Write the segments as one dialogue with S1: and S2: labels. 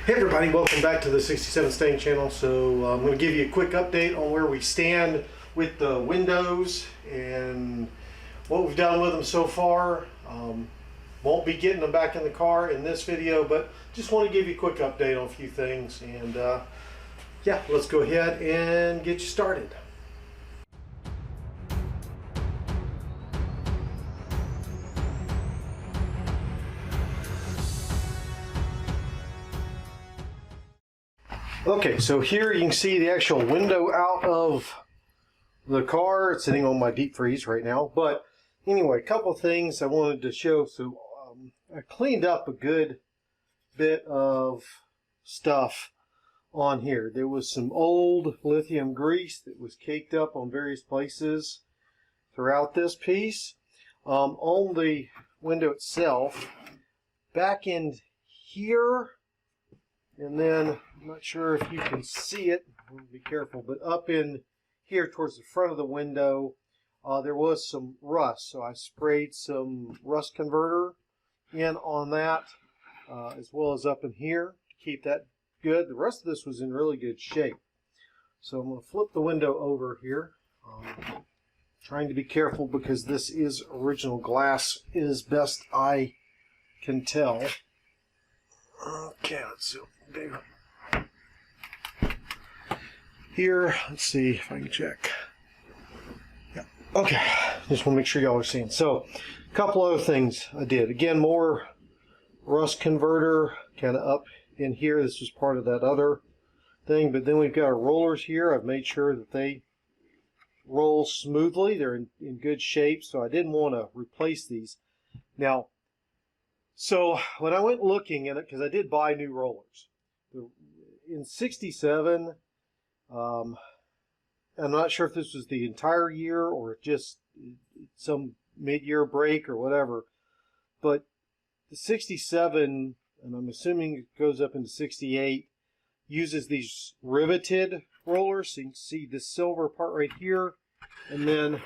S1: Hey everybody, welcome back to the 67 Stang channel. So I'm going to give you a quick update on where we stand with the windows and what we've done with them so far. Won't be getting them back in the car in this video, but just want to give you a quick update on a few things. And yeah, let's go ahead and get you started. Okay, so here you can see the actual window out of the car. It's sitting on my deep freeze right now. But anyway, a couple of things I wanted to show. So I cleaned up a good bit of stuff on here. There was some old lithium grease that was caked up on various places throughout this piece. On the window itself, back in here, and then I'm not sure if you can see it, be careful, but up in here towards the front of the window, there was some rust. So I sprayed some rust converter in on that, as well as up in here to keep that good. The rest of this was in really good shape. So I'm going to flip the window over here. Trying to be careful because this is original glass as best I can tell. Okay, let's see. Here, let's see if I can check. Yeah. Okay, just want to make sure y'all are seeing. So, a couple other things I did. Again, more rust converter kind of up in here. This was part of that other thing. But then we've got our rollers here. I've made sure that they roll smoothly. They're in good shape, so I didn't want to replace these. Now, so when I went looking at it, because I did buy new rollers, in 67, I'm not sure if this was the entire year or just some mid-year break or whatever, but the 67, and I'm assuming it goes up into 68, uses these riveted rollers. So you can see this silver part right here, and then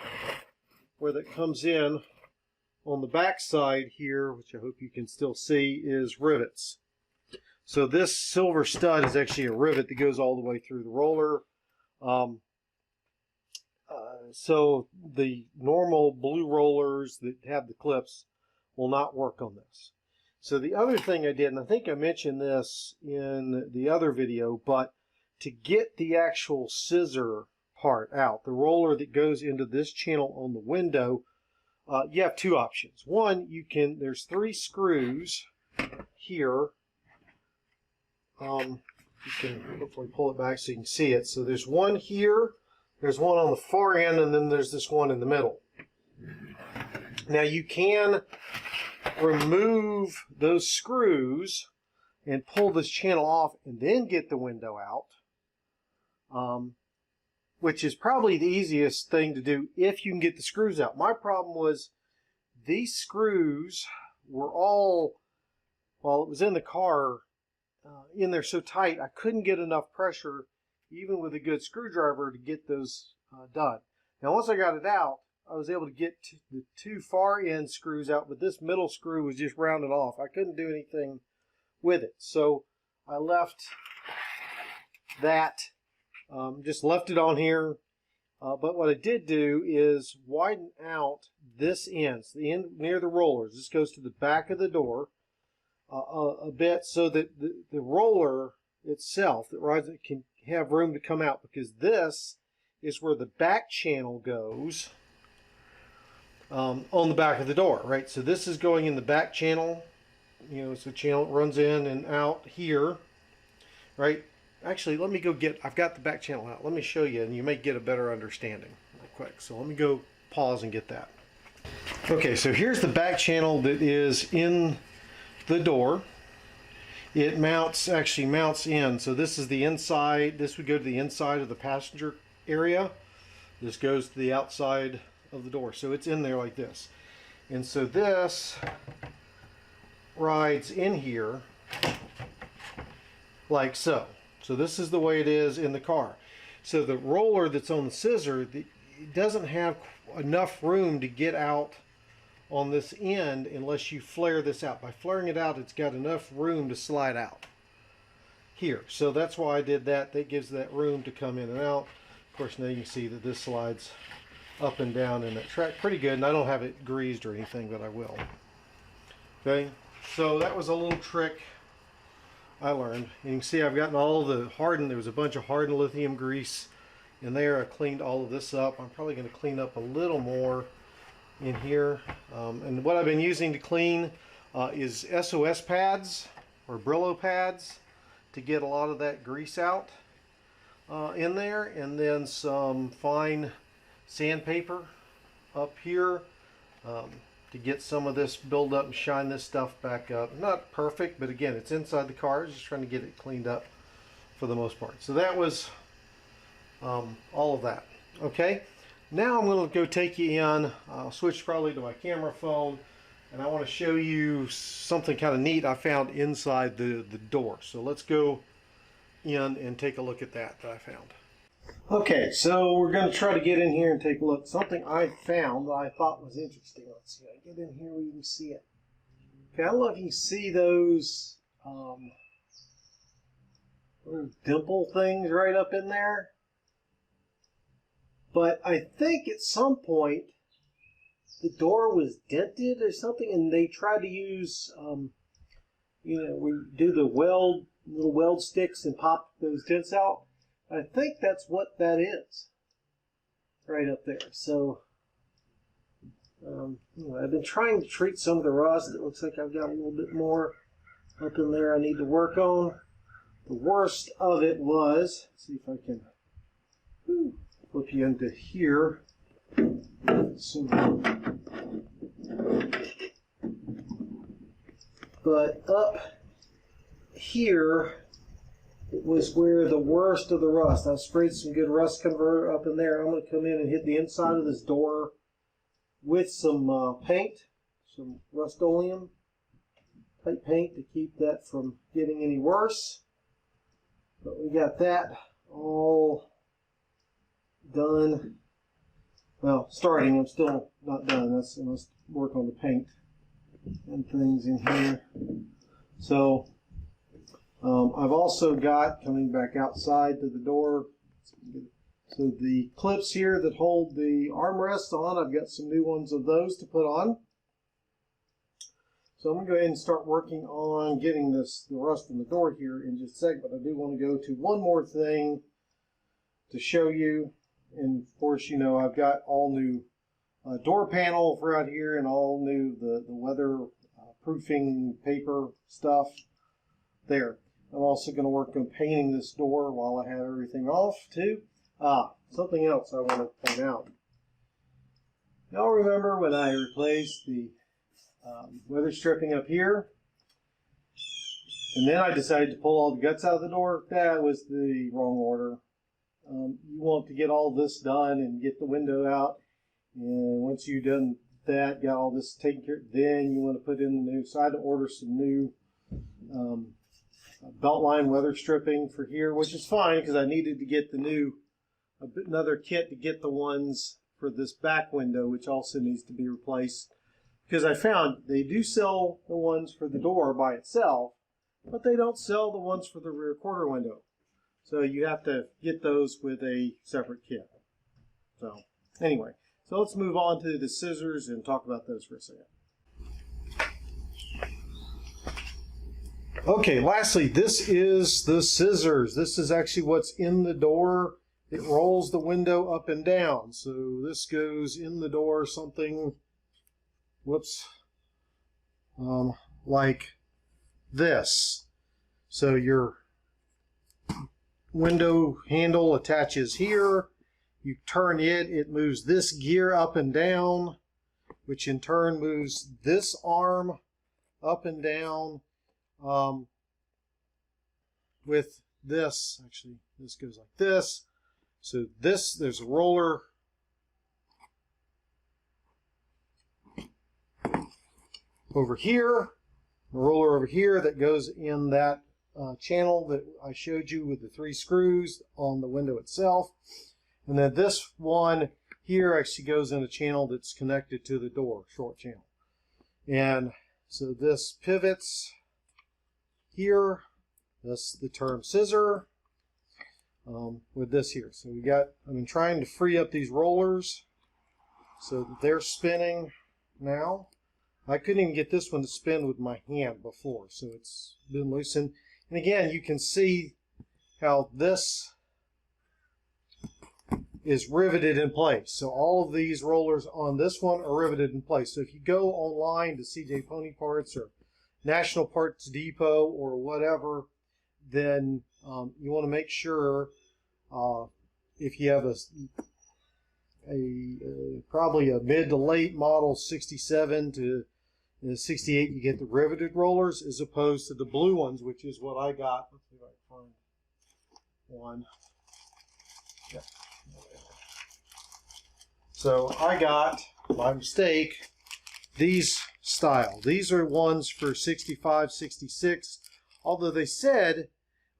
S1: where that comes in on the back side here, which I hope you can still see, is rivets. So this silver stud is actually a rivet that goes all the way through the roller. So the normal blue rollers that have the clips will not work on this. So the other thing I did, and I think I mentioned this in the other video, but to get the actual scissor part out, the roller that goes into this channel on the window, you have two options. One, there's 3 screws here. You can hopefully pull it back so you can see it. So there's one here, there's one on the far end, and then there's this one in the middle. Now you can remove those screws and pull this channel off and then get the window out, which is probably the easiest thing to do if you can get the screws out. My problem was these screws were all, while it was in the car, in there so tight, I couldn't get enough pressure, even with a good screwdriver, to get those done. Now, once I got it out, I was able to get the 2 far end screws out, but this middle screw was just rounded off. I couldn't do anything with it. So I left that, just left it on here. But what I did do is widen out this end, so the end near the rollers. This goes to the back of the door. A bit so that the roller itself that rides it can have room to come out, because this is where the back channel goes on the back of the door, right? So this is going in the back channel, you know, so channel runs in and out here, right? Actually, let me go I've got the back channel out. Let me show you, and you may get a better understanding real quick. So let me go pause and get that. Okay, so here's the back channel that is in the door. It actually mounts in. So this is the inside. This would go to the inside of the passenger area. This goes to the outside of the door. So it's in there like this. And so this rides in here like so. So this is the way it is in the car. So the roller that's on the scissor, it doesn't have enough room to get out on this end unless you flare this out. By flaring it out, it's got enough room to slide out. here. So that's why I did that. That gives that room to come in and out. Of course, now you can see that this slides up and down in that track pretty good, and I don't have it greased or anything, but I will. Okay, so that was a little trick I learned. And you can see I've gotten all the hardened, there was a bunch of hardened lithium grease in there. I cleaned all of this up. I'm probably going to clean up a little more in here. And what I've been using to clean is SOS pads or Brillo pads to get a lot of that grease out in there, and then some fine sandpaper up here to get some of this build up and shine this stuff back up. Not perfect, but again, it's inside the car. Just trying to get it cleaned up for the most part. So that was all of that. Okay, now I'm going to go take you in. I'll switch probably to my camera phone, and I want to show you something kind of neat I found inside the door. So let's go in and take a look at that I found. Okay, so we're going to try to get in here and take a look. Something I found that I thought was interesting. Let's see. I get in here where you can see it. Okay, I don't know if you can see those little dimple things right up in there. But I think at some point the door was dented or something, and they tried to use, we do the little weld sticks and pop those dents out. I think that's what that is, right up there. So, I've been trying to treat some of the rust. It looks like I've got a little bit more up in there I need to work on. The worst of it was, let's see if I can flip you into here. But up here, it was where the worst of the rust. I sprayed some good rust converter up in there. I'm going to come in and hit the inside of this door with some paint, some Rust-Oleum type paint to keep that from getting any worse. But we got that all done. Well, starting. I'm still not done. Let's work on the paint and things in here. So I've also got, coming back outside to the door, so the clips here that hold the armrests on, I've got some new ones of those to put on. So I'm going to go ahead and start working on getting the rust in the door here in just a second, but I do want to go to one more thing to show you. And of course, I've got all new door panel for out here, and all new the weather proofing paper stuff there. I'm also going to work on painting this door while I have everything off too. Something else I want to point out. Y'all remember when I replaced the weather stripping up here, and then I decided to pull all the guts out of the door? That was the wrong order. You want to get all this done and get the window out, and once you've done that, got all this taken care of, then you want to put in the new. So I had to order some new beltline weather stripping for here, which is fine because I needed to get the new, another kit to get the ones for this back window, which also needs to be replaced. Because I found they do sell the ones for the door by itself, but they don't sell the ones for the rear quarter window. So you have to get those with a separate kit. So anyway, so let's move on to the scissors and talk about those for a second. Okay, lastly, this is the scissors. This is actually what's in the door. It rolls the window up and down. So this goes in the door something, whoops, like this. So your window handle attaches here. You turn it, it moves this gear up and down, which in turn moves this arm up and down. With this, actually, this goes like this. So this, there's a roller over here, a roller over here that goes in that channel that I showed you with the 3 screws on the window itself. And then this one here actually goes in a channel that's connected to the door, short channel. And so this pivots here, That's the term scissor with this here. So I've been trying to free up these rollers so that they're spinning now. I couldn't even get this one to spin with my hand before, so it's been loosened. And again, you can see how this is riveted in place. So all of these rollers on this one are riveted in place. So if you go online to CJ Pony Parts or National Parts Depot or whatever, then you want to make sure if you have probably a mid to late model 67 to 68, you get the riveted rollers as opposed to the blue ones, which is what I got. Let's see if I can find one. Yeah. So I got, by mistake, these style. These are ones for 65, 66, although they said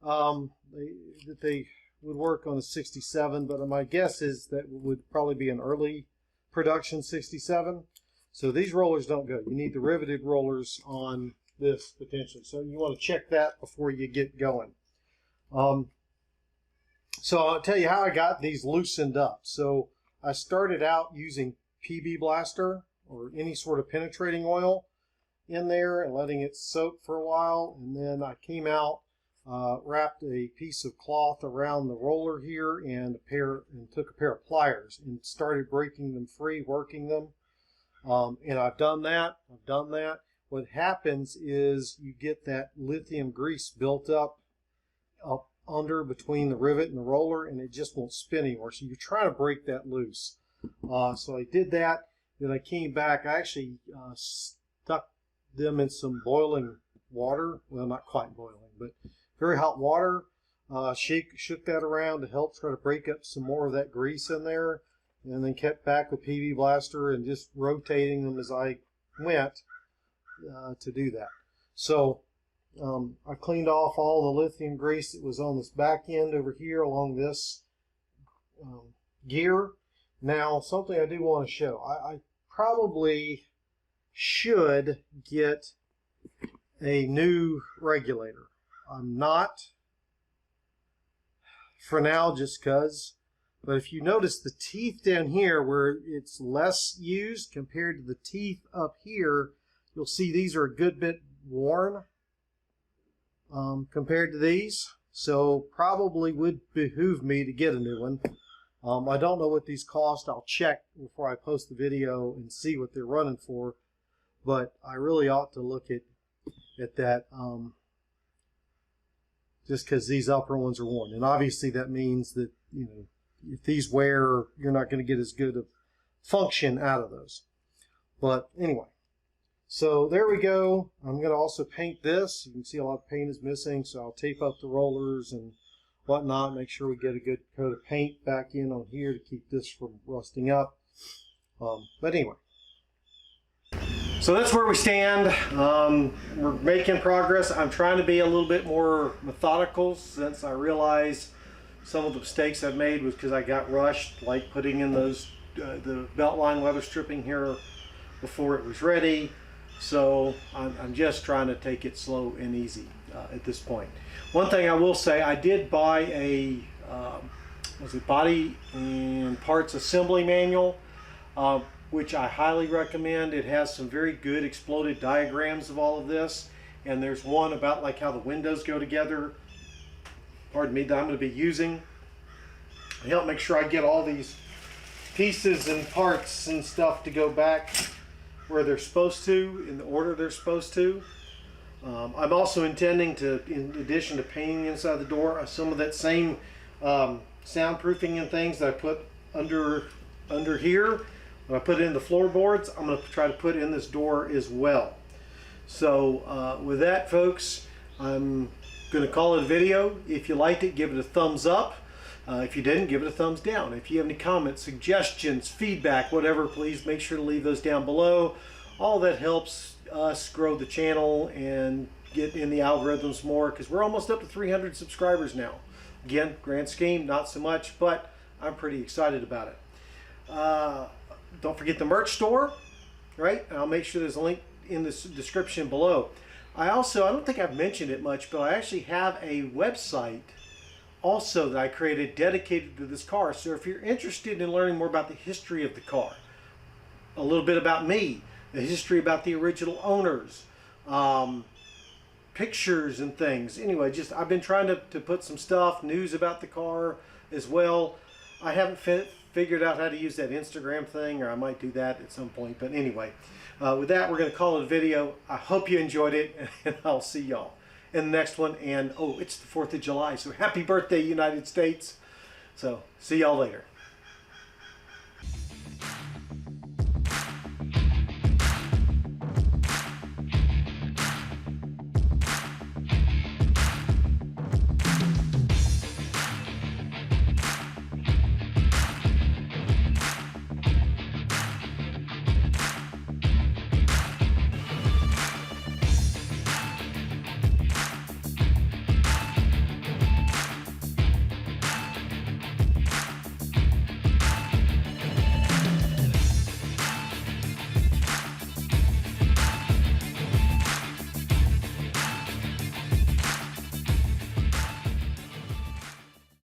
S1: that they would work on a 67, but my guess is that would probably be an early production 67. So these rollers don't go. You need the riveted rollers on this potentially. So you want to check that before you get going. So I'll tell you how I got these loosened up. So I started out using PB Blaster or any sort of penetrating oil in there and letting it soak for a while. And then I came out, wrapped a piece of cloth around the roller here and took a pair of pliers and started breaking them free, working them. And I've done that. What happens is you get that lithium grease built up under between the rivet and the roller, and it just won't spin anymore. So you're trying to break that loose. So I did that. Then I came back. I actually stuck them in some boiling water. Well, not quite boiling, but very hot water. Shook that around to help try to break up some more of that grease in there. And then kept back with PB Blaster and just rotating them as I went to do that. So I cleaned off all the lithium grease that was on this back end over here along this gear. Now, something I do want to show. I probably should get a new regulator. I'm not for now just because. But if you notice the teeth down here where it's less used compared to the teeth up here, you'll see these are a good bit worn compared to these. So probably would behoove me to get a new one. I don't know what these cost. I'll check before I post the video and see what they're running for. But I really ought to look at that just because these upper ones are worn. And obviously that means that, you know, if these wear, you're not going to get as good of function out of those. But anyway, so there we go. I'm going to also paint this. You can see a lot of paint is missing, so I'll tape up the rollers and whatnot, make sure we get a good coat of paint back in on here to keep this from rusting up. But anyway, so that's where we stand. We're making progress. I'm trying to be a little bit more methodical since I realize some of the mistakes I've made was because I got rushed, like putting in those the Beltline weather stripping here before it was ready. So I'm just trying to take it slow and easy at this point. One thing I will say, I did buy a body and parts assembly manual, which I highly recommend. It has some very good exploded diagrams of all of this, and there's one about like how the windows go together, pardon me, that I'm going to be using to help make sure I get all these pieces and parts and stuff to go back where they're supposed to, in the order they're supposed to. I'm also intending to, in addition to painting inside the door, some of that same soundproofing and things that I put under here, when I put it in the floorboards, I'm going to try to put in this door as well. So with that, folks, I'm going to call it a video. If you liked it, give it a thumbs up. If you didn't, give it a thumbs down. If you have any comments, suggestions, feedback, whatever, please make sure to leave those down below. All that helps us grow the channel and get in the algorithms more, because we're almost up to 300 subscribers now. Again, grand scheme, not so much, but I'm pretty excited about it. Don't forget the merch store, right? I'll make sure there's a link in the description below. I don't think I've mentioned it much, but I actually have a website also that I created dedicated to this car. So if you're interested in learning more about the history of the car, a little bit about me, the history about the original owners, pictures and things. Anyway, just I've been trying to put some stuff, news about the car as well. I haven't figured out how to use that Instagram thing, or I might do that at some point. But anyway, with that, we're going to call it a video. I hope you enjoyed it, and I'll see y'all in the next one. And oh, it's the 4th of July, so happy birthday, United States. So see y'all later.